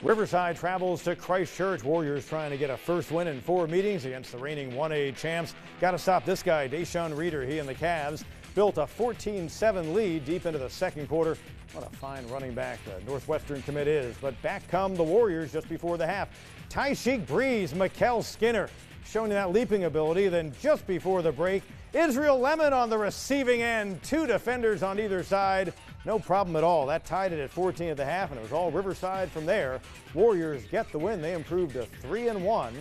Riverside travels to Christchurch. Warriors trying to get a first win in 4 meetings against the reigning 1A champs. Got to stop this guy, Deshaun Reeder. He and the Cavs built a 14-7 lead deep into the second quarter. What a fine running back the Northwestern commit is. But back come the Warriors just before the half. Tyreek Breeze, Mikael Skinner showing that leaping ability. Then just before the break, Israel Lemon on the receiving end. 2 defenders on either side. No problem at all. That tied it at 14 at the half, and it was all Riverside from there. Warriors get the win. They improved to 3-1.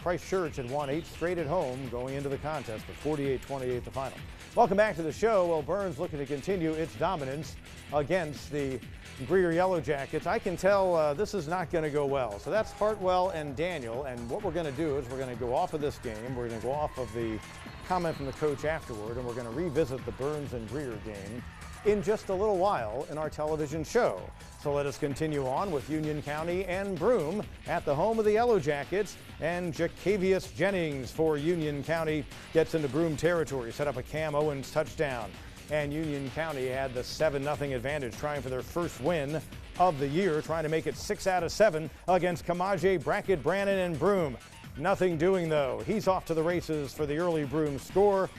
Christchurch had won 8 straight at home going into the contest, but 48-28 the final. Welcome back to the show. Well, Byrnes looking to continue its dominance against the Greer Yellow Jackets. I can tell this is not going to go well. So that's Hartwell and Daniel, and what we're going to do is we're going to go off of this game. We're going to go off of the comment from the coach afterward, and we're going to revisit the Byrnes and Greer game in just a little while in our television show. So let us continue on with Union County and Broome at the home of the Yellow Jackets, and Jacavius Jennings for Union County gets into Broome territory, set up a Cam Owens touchdown, and Union County had the 7-0 advantage, trying for their first win of the year, trying to make it 6 out of 7 against Kamaje, Brackett, Brannon, and Broome. Nothing doing though. He's off to the races for the early Broome score.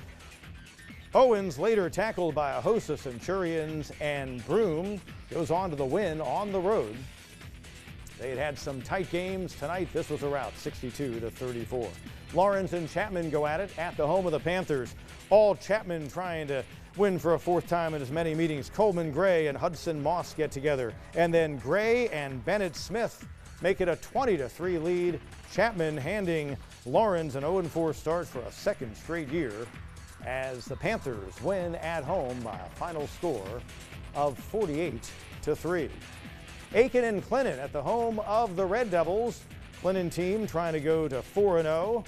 Owens later tackled by a host of Centurions, and Broome goes on to the win on the road. They had had some tight games tonight. This was a rout, 62-34. Lawrence and Chapman go at it at the home of the Panthers. All Chapman trying to win for a 4th time in as many meetings. Coleman Gray and Hudson Moss get together, and then Gray and Bennett Smith make it a 20-3 lead. Chapman handing Lawrence an 0-4 start for a 2nd straight year, as the Panthers win at home by a final score of 48-3. Aiken and Clinton at the home of the Red Devils. Clinton team trying to go to 4-0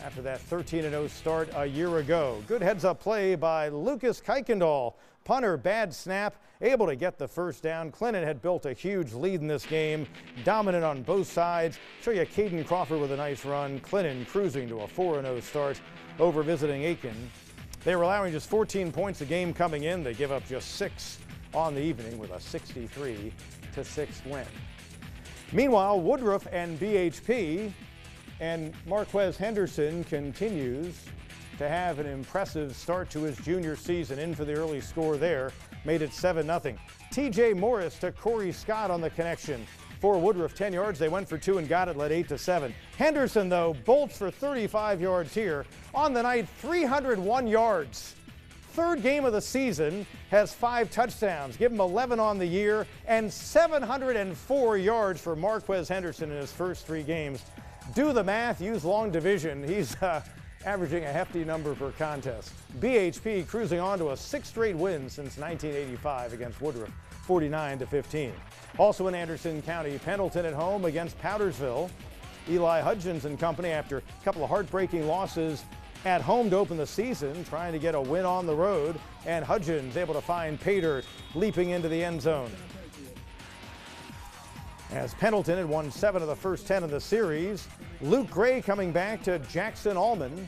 after that 13-0 start a year ago. Good heads-up play by Lucas Kuykendall. Punter, bad snap, able to get the first down. Clinton had built a huge lead in this game, dominant on both sides. Show you Caden Crawford with a nice run. Clinton cruising to a 4-0 start over visiting Aiken. They were allowing just 14 points a game coming in. They give up just 6 on the evening with a 63-6 win. Meanwhile, Woodruff and BHP, and Marquez Henderson continues to have an impressive start to his junior season. In for the early score there, made it 7-0. TJ Morris to Corey Scott on the connection. For Woodruff, 10 yards. They went for 2 and got it, led 8-7. Henderson, though, bolts for 35 yards here. On the night, 301 yards. 3rd game of the season, has 5 touchdowns. Give him 11 on the year, and 704 yards for Marquez Henderson in his first 3 games. Do the math, use long division. He's averaging a hefty number per contest. BHP cruising on to a 6th straight win since 1985 against Woodruff, 49-15. Also in Anderson County, Pendleton at home against Powdersville. Eli Hudgens and company, after a couple of heartbreaking losses at home to open the season, trying to get a win on the road, and Hudgens able to find pay dirt leaping into the end zone. As Pendleton had won 7 of the first 10 of the series, Luke Gray coming back to Jackson Allman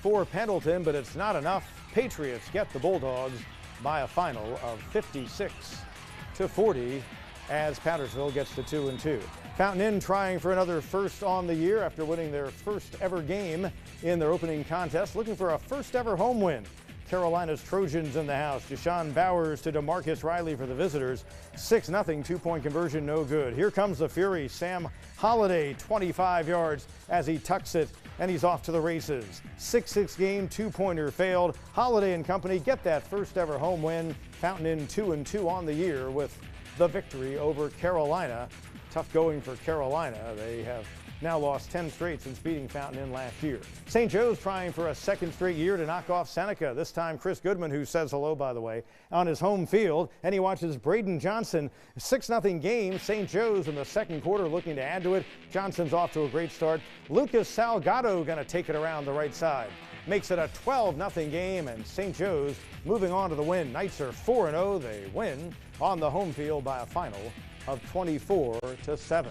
for Pendleton, but it's not enough. Patriots get the Bulldogs by a final of 56-40 as Powdersville gets to 2-2. Fountain Inn trying for another first on the year after winning their first ever game in their opening contest, looking for a first ever home win. Carolina's Trojans in the house. Deshaun Bowers to DeMarcus Riley for the visitors. 6-0, 2-point conversion, no good. Here comes the Fury. Sam Holiday, 25 yards as he tucks it, and he's off to the races. 6-6 game, 2-pointer failed. Holiday and company get that first ever home win. Fountain Inn 2-2 on the year with the victory over Carolina. Tough going for Carolina. They have now lost 10 straight since beating Fountain Inn last year. St. Joe's trying for a 2nd straight year to knock off Seneca. This time Chris Goodman, who says hello by the way, on his home field, and he watches Braden Johnson. 6-0 game. St. Joe's in the 2nd quarter looking to add to it. Johnson's off to a great start. Lucas Salgado going to take it around the right side. Makes it a 12-0 game, and St. Joe's moving on to the win. Knights are 4-0. They win on the home field by a final of 24-7.